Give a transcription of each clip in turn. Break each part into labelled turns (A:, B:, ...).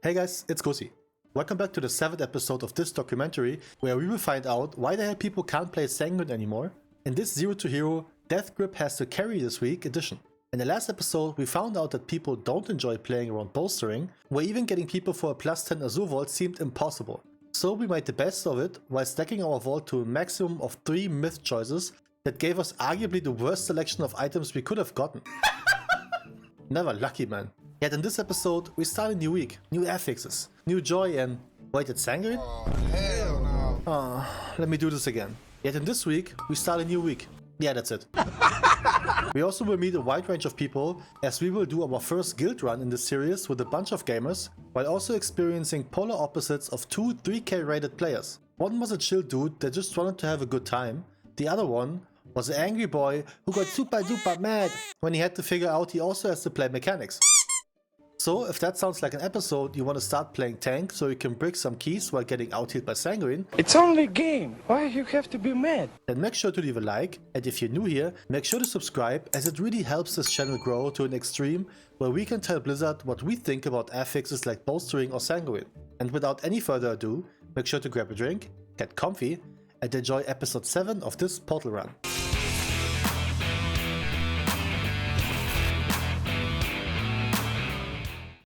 A: Hey guys, it's Kosi. Welcome back to the 7th episode of this documentary, where we will find out why the hell people can't play Sanguine anymore. In this Zero to Hero, Death Grip has to carry this week edition. In the last episode, we found out that people don't enjoy playing around bolstering, where even getting people for a plus 10 Azure vault seemed impossible. So we made the best of it while stacking our vault to a maximum of 3 myth choices that gave us arguably the worst selection of items we could have gotten. Never lucky, man. Yet in this episode, we start a new week, new affixes, new joy, and wait, it's Sanguine?
B: Oh, hell no.
A: Let me do this again. Yet in this week, we start a new week. Yeah, that's it. We also will meet a wide range of people, as we will do our first guild run in this series with a bunch of gamers, while also experiencing polar opposites of 2 3k rated players. One was a chill dude that just wanted to have a good time. The other one was an angry boy who got super duper mad when he had to figure out he also has to play mechanics. So if that sounds like an episode you want to start playing tank so you can brick some keys while getting outhealed by Sanguine,
C: it's only a game. Why you have to be mad?
A: then make sure to leave a like, and if you're new here, make sure to subscribe, as it really helps this channel grow to an extreme where we can tell Blizzard what we think about affixes like bolstering or Sanguine. And without any further ado, make sure to grab a drink, get comfy, and enjoy episode 7 of this portal run.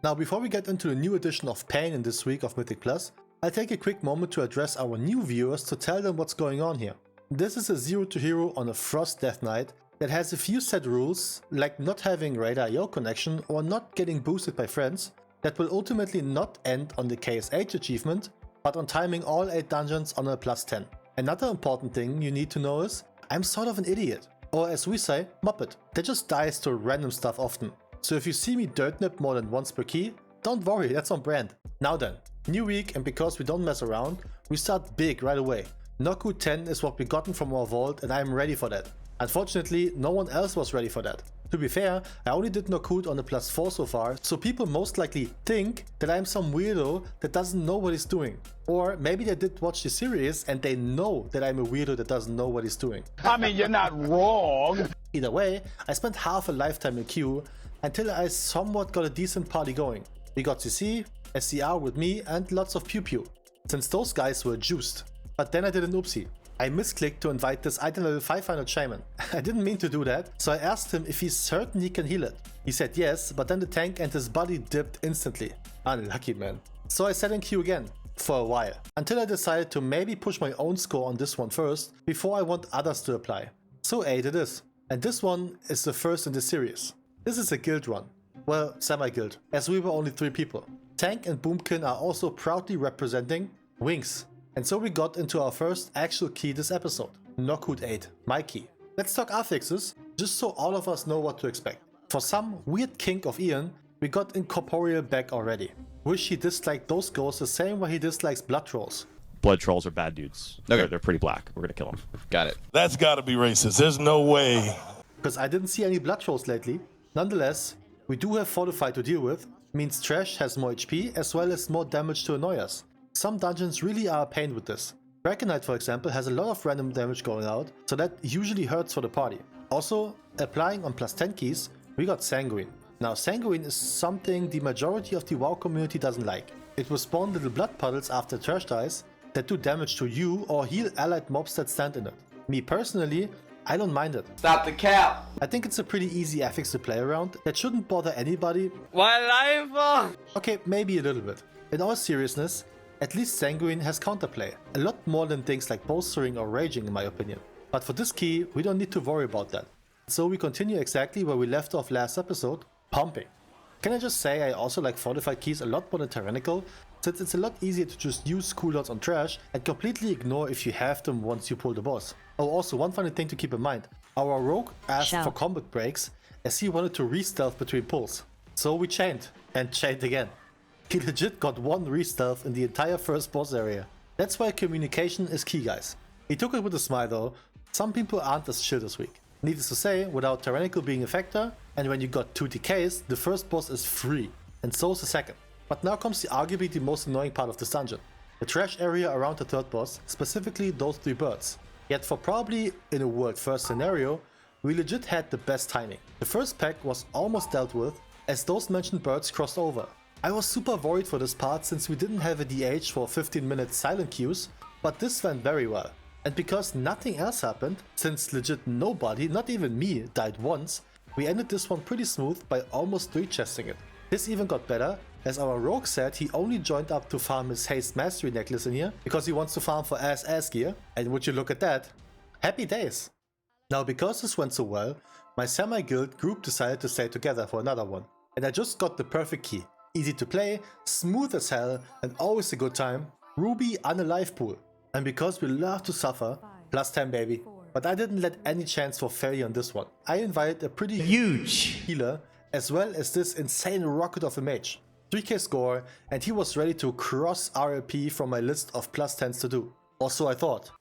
A: Now, before we get into the new edition of Pain in this week of Mythic Plus, I'll take a quick moment to address our new viewers to tell them what's going on here. This is a Zero to Hero on a Frost Death Knight that has a few set rules, like not having radar-IO connection or not getting boosted by friends, that will ultimately not end on the KSH achievement, but on timing all 8 dungeons on a plus 10. Another important thing you need to know is, I'm sort of an idiot, or as we say, Muppet, that just dies to random stuff often. So if you see me dirt nip more than once per key, don't worry, that's on brand. Now then, new week, and because we don't mess around, we start big right away. Noku 10 is what we gotten from our vault, and I'm ready for that. Unfortunately, no one else was ready for that. To be fair, I only did Noku on the plus 4 so far, so people most likely think that I'm some weirdo that doesn't know what he's doing. Or maybe they did watch the series and they know that I'm a weirdo that doesn't know what he's doing.
C: I mean, you're not wrong.
A: Either way, I spent half a lifetime in queue until I somewhat got a decent party going. We got CC, SCR with me, and lots of pew pew, since those guys were juiced. But then I did an oopsie. I misclicked to invite this item level 500 shaman. I didn't mean to do that, so I asked him if he's certain he can heal it. He said yes, but then the tank and his body dipped instantly. Unlucky, man. So I sat in queue again, for a while, until I decided to maybe push my own score on this one first, before I want others to apply. So 8 it is. And this one is the first in the series. This is a guild run. Well, semi-guild, as we were only 3 people. Tank and Boomkin are also proudly representing wings. And so we got into our first actual key this episode. Knockhood 8, my key. Let's talk affixes, just so all of us know what to expect. For some weird kink of Ian, we got Incorporeal back already. Wish he disliked those ghosts the same way he dislikes blood trolls.
D: Blood trolls are bad dudes.
E: Okay.
D: They're pretty black. We're gonna kill them.
E: Got it.
B: That's gotta be racist. There's no way.
A: Because I didn't see any blood trolls lately. Nonetheless, we do have Fortified to deal with, means Trash has more HP as well as more damage to annoy us. Some dungeons really are a pain with this. Dragonflight, for example, has a lot of random damage going out, so that usually hurts for the party. Also, applying on plus 10 keys, we got Sanguine. Now, Sanguine is something the majority of the WoW community doesn't like. It will spawn little blood puddles after Trash dies that do damage to you or heal allied mobs that stand in it. Me personally, I don't mind it.
F: Stop the cap.
A: I think it's a pretty easy affix to play around that shouldn't bother anybody.
F: Why life?
A: Okay, maybe a little bit. In all seriousness, at least Sanguine has counterplay. A lot more than things like bolstering or raging in my opinion. But for this key, we don't need to worry about that. So we continue exactly where we left off last episode, pumping. Can I just say I also like fortified keys a lot more than tyrannical, since it's a lot easier to just use cooldowns on Trash and completely ignore if you have them once you pull the boss. Oh, also one funny thing to keep in mind, our rogue asked for combat breaks as he wanted to re-stealth between pulls. So we chained, and chained again. He legit got 1 re-stealth in the entire first boss area. That's why communication is key, guys. He took it with a smile though. Some people aren't as chill this week. Needless to say, without tyrannical being a factor, and when you got 2 decays, the first boss is free, and so is the second. But now comes the arguably the most annoying part of this dungeon. The trash area around the third boss, specifically those 3 birds. Yet for probably in a world first scenario, we legit had the best timing. The first pack was almost dealt with as those mentioned birds crossed over. I was super worried for this part since we didn't have a DH for 15-minute silent queues, but this went very well. And because nothing else happened, since legit nobody, not even me, died once, we ended this one pretty smooth by almost 3-chesting it. This even got better, as our rogue said he only joined up to farm his Haste Mastery necklace in here because he wants to farm for ass gear, and would you look at that, happy days. Now because this went so well, my semi-guild group decided to stay together for another one, and I just got the perfect key. Easy to play, smooth as hell, and always a good time, Ruby Unalive pool. And because we love to suffer, plus 10 baby. But I didn't let any chance for failure on this one. I invited a pretty huge healer, as well as this insane rocket of a mage. 3k score, and he was ready to cross RLP from my list of plus 10s to do. Or so I thought.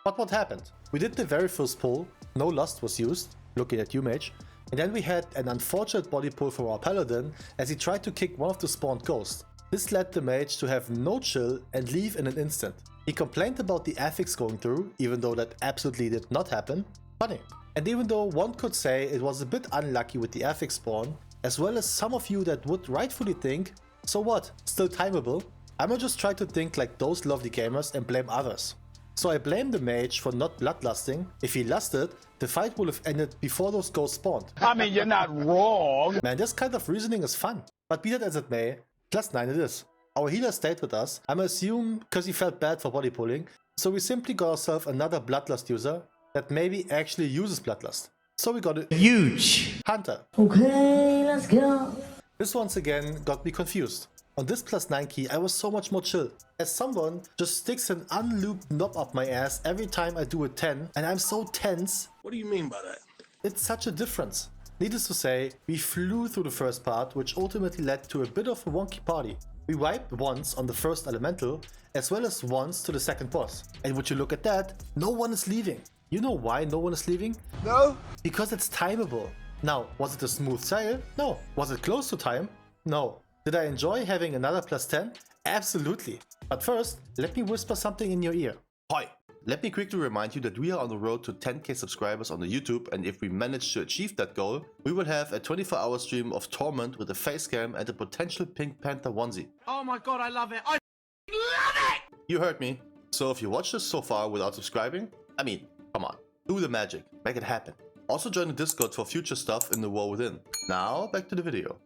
A: But what happened? We did the very first pull, no lust was used, looking at you mage, and then we had an unfortunate body pull from our paladin as he tried to kick one of the spawned ghosts. This led the mage to have no chill and leave in an instant. He complained about the affix going through, even though that absolutely did not happen. Funny. And even though one could say it was a bit unlucky with the affix spawn, as well as some of you that would rightfully think, so what, still timeable? I'ma just try to think like those lovely gamers and blame others. So I blame the mage for not bloodlusting. If he lusted, the fight would have ended before those ghosts spawned.
C: I mean, you're not wrong.
A: Man, this kind of reasoning is fun. But be that as it may, plus 9 it is. Our healer stayed with us, I'ma assume because he felt bad for body pulling, so we simply got ourselves another bloodlust user that maybe actually uses bloodlust. So we got a huge hunter.
E: Okay, let's go.
A: This once again got me confused. On this plus 9 key I was so much more chill, as someone just sticks an unlooped knob up my ass every time I do a 10 and I'm so tense.
B: What do you mean by that?
A: It's such a difference. Needless to say, we flew through the first part, which ultimately led to a bit of a wonky party. We wiped once on the first elemental, as well as once to the second boss. And would you look at that, no one is leaving. You know why no one is leaving?
B: No.
A: Because it's timeable. Now, was it a smooth sail? No. Was it close to time? No. Did I enjoy having another plus 10? Absolutely. But first, let me whisper something in your ear.
G: Hi! Let me quickly remind you that we are on the road to 10k subscribers on the YouTube, and if we manage to achieve that goal, we will have a 24-hour stream of Torment with a face cam and a potential Pink Panther onesie.
F: Oh my god, I love it. I love it!
G: You heard me. So if you watched this so far without subscribing, I mean, come on, do the magic, make it happen. Also join the Discord for future stuff in the War Within. Now back to the video.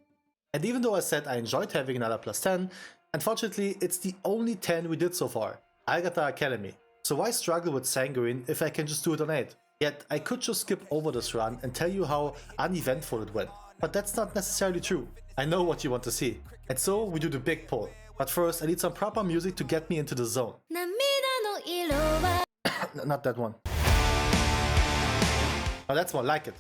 A: And even though I said I enjoyed having another plus 10, unfortunately it's the only 10 we did so far. Agatha Academy. So why struggle with Sanguine if I can just do it on 8? Yet I could just skip over this run and tell you how uneventful it went. But that's not necessarily true. I know what you want to see. And so we do the big pull. But first I need some proper music to get me into the zone. Not that one. Oh, that's more like it.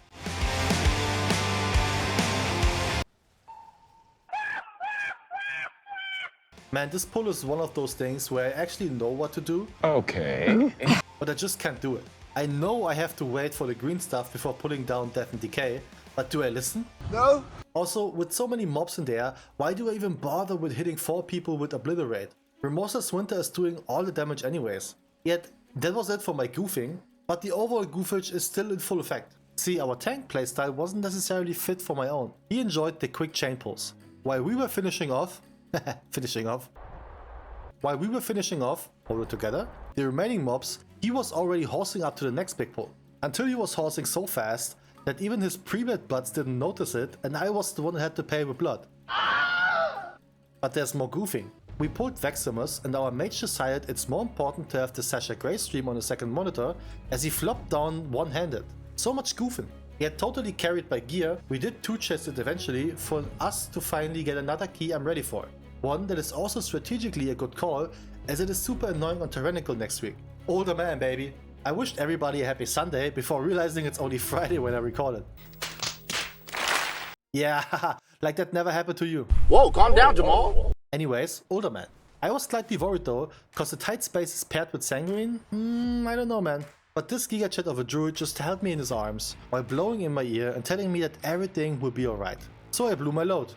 A: Man, this pull is one of those things where I actually know what to do.
C: Okay.
A: But I just can't do it. I know I have to wait for the green stuff before pulling down Death and Decay, but do I listen?
B: No.
A: Also, with so many mobs in there, why do I even bother with hitting 4 people with Obliterate? Remorseless Winter is doing all the damage anyways. Yet, that was it for my goofing, but the overall goofage is still in full effect. See, our tank playstyle wasn't necessarily fit for my own. He enjoyed the quick chain pulls. While we were finishing off, hold it together, the remaining mobs, he was already horsing up to the next big pull. Until he was horsing so fast that even his pre-blood buds didn't notice it and I was the one that had to pay with blood. But there's more goofing. We pulled Veximus and our mage decided it's more important to have the Sasha Grey stream on the second monitor as he flopped down one-handed. So much goofing. Yet totally carried by gear, we did 2-chest it eventually for us to finally get another key I'm ready for. One that is also strategically a good call as it is super annoying on Tyrannical next week. Older man, baby. I wished everybody a happy Sunday before realizing it's only Friday when I record it. Yeah, like that never happened to you.
B: Whoa, calm down, Jamal.
A: Anyways, older man. I was slightly worried though, cause the tight space is paired with Sanguine? I don't know, man. But this gigachat of a druid just held me in his arms while blowing in my ear and telling me that everything will be alright. So I blew my load.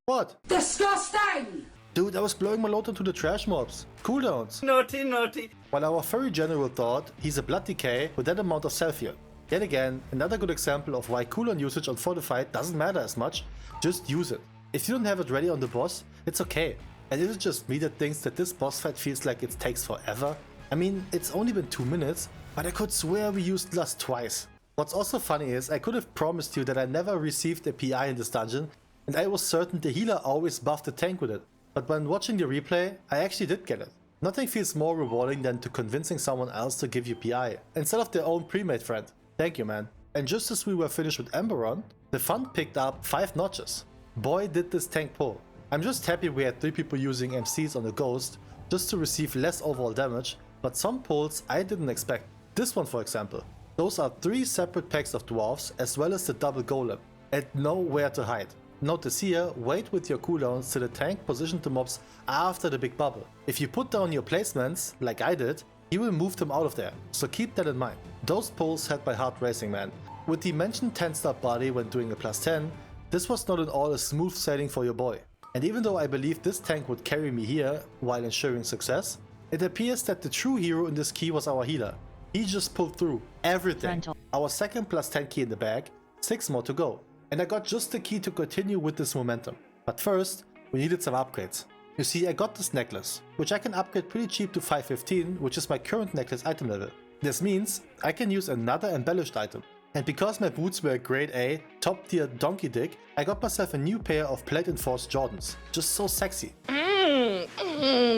A: What?
E: Disgusting!
A: Dude, I was blowing my load into the trash mobs. Cooldowns.
F: Naughty, naughty.
A: While our furry general thought he's a blood decay with that amount of self-heal. Yet again, another good example of why cooldown usage on Fortified doesn't matter as much, just use it. If you don't have it ready on the boss, it's okay. And is it just me that thinks that this boss fight feels like it takes forever? I mean, it's only been 2 minutes, but I could swear we used Lust twice. What's also funny is I could have promised you that I never received a PI in this dungeon, and I was certain the healer always buffed the tank with it. But when watching the replay, I actually did get it. Nothing feels more rewarding than to convincing someone else to give you PI, instead of their own pre-made friend. Thank you, man. And just as we were finished with Emberon, the fun picked up 5 notches. Boy did this tank pull. I'm just happy we had 3 people using MCs on the Ghost, just to receive less overall damage, but some pulls I didn't expect. This one for example. Those are 3 separate packs of dwarves as well as the double golem, and nowhere to hide. Notice here, wait with your cooldowns till the tank positioned the mobs after the big bubble. If you put down your placements, like I did, you will move them out of there, so keep that in mind. Those pulls had my heart racing, man. With the mentioned 10-star body when doing a +10, this was not at all a smooth sailing for your boy. And even though I believed this tank would carry me here while ensuring success, it appears that the true hero in this key was our healer. He just pulled through everything. Our second +10 key in the bag, 6 more to go. And I got just the key to continue with this momentum. But first, we needed some upgrades. You see, I got this necklace, which I can upgrade pretty cheap to 515, which is my current necklace item level. This means I can use another embellished item. And because my boots were grade A, top tier donkey dick, I got myself a new pair of plate enforced Jordans. Just so sexy.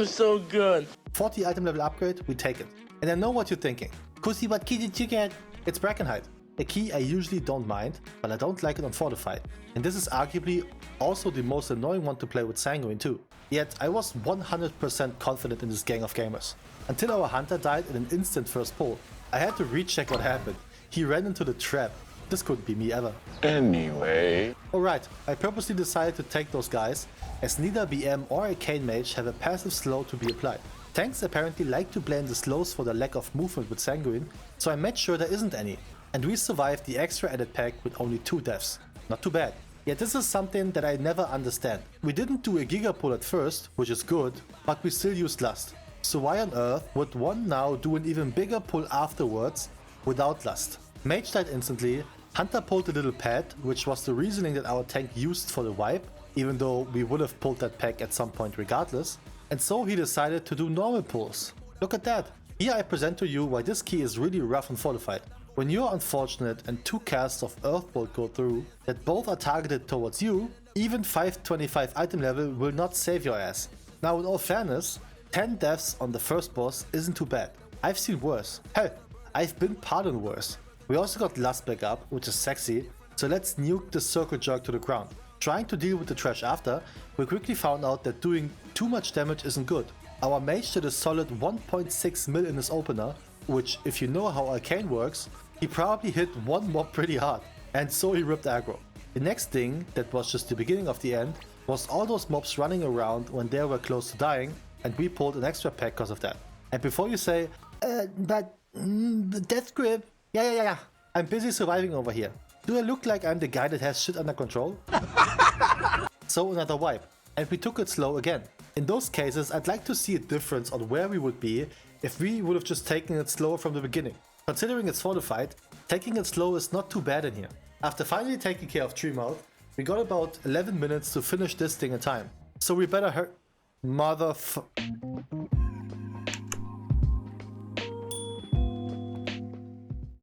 B: So good.
A: 40 item level upgrade, we take it. And I know what you're thinking. Kusi, what key did you get? It's Brackenhide. A key I usually don't mind, but I don't like it on Fortified. And this is arguably also the most annoying one to play with Sanguine too. Yet I was 100% confident in this gang of gamers. Until our hunter died in an instant first pull. I had to recheck what happened. He ran into the trap. This couldn't be me ever.
C: Anyway.
A: Alright, I purposely decided to take those guys, as neither BM or Arcane Mage have a passive slow to be applied. Tanks apparently like to blame the slows for the lack of movement with Sanguine, so I made sure there isn't any. And we survived the extra added pack with only 2 deaths. Not too bad. Yet this is something that I never understand. We didn't do a giga pull at first, which is good, but we still used Lust. So why on earth would one now do an even bigger pull afterwards without Lust? Mage died instantly, Hunter pulled a little pad, which was the reasoning that our tank used for the wipe, even though we would have pulled that pack at some point regardless. And so he decided to do normal pulls. Look at that. Here I present to you why this key is really rough and Fortified. When you're unfortunate and 2 casts of Earthbolt go through that both are targeted towards you, even 525 item level will not save your ass. Now in all fairness, 10 deaths on the first boss isn't too bad. I've seen worse. Hell, I've been pardoned worse. We also got Lust back up, which is sexy, so let's nuke the circle jerk to the ground. Trying to deal with the trash after, we quickly found out that doing too much damage isn't good. Our mage did a solid 1.6 mil in his opener, which, if you know how Arcane works, he probably hit one mob pretty hard, and so he ripped aggro. The next thing, that was just the beginning of the end, was all those mobs running around when they were close to dying, and we pulled an extra pack because of that. And before you say, the death grip, yeah, I'm busy surviving over here. Do I look like I'm the guy that has shit under control? So another wipe, and we took it slow again. In those cases, I'd like to see a difference on where we would be if we would have just taken it slower from the beginning. Considering it's Fortified, taking it slow is not too bad in here. After finally taking care of Treemouth, we got about 11 minutes to finish this thing in time. So we better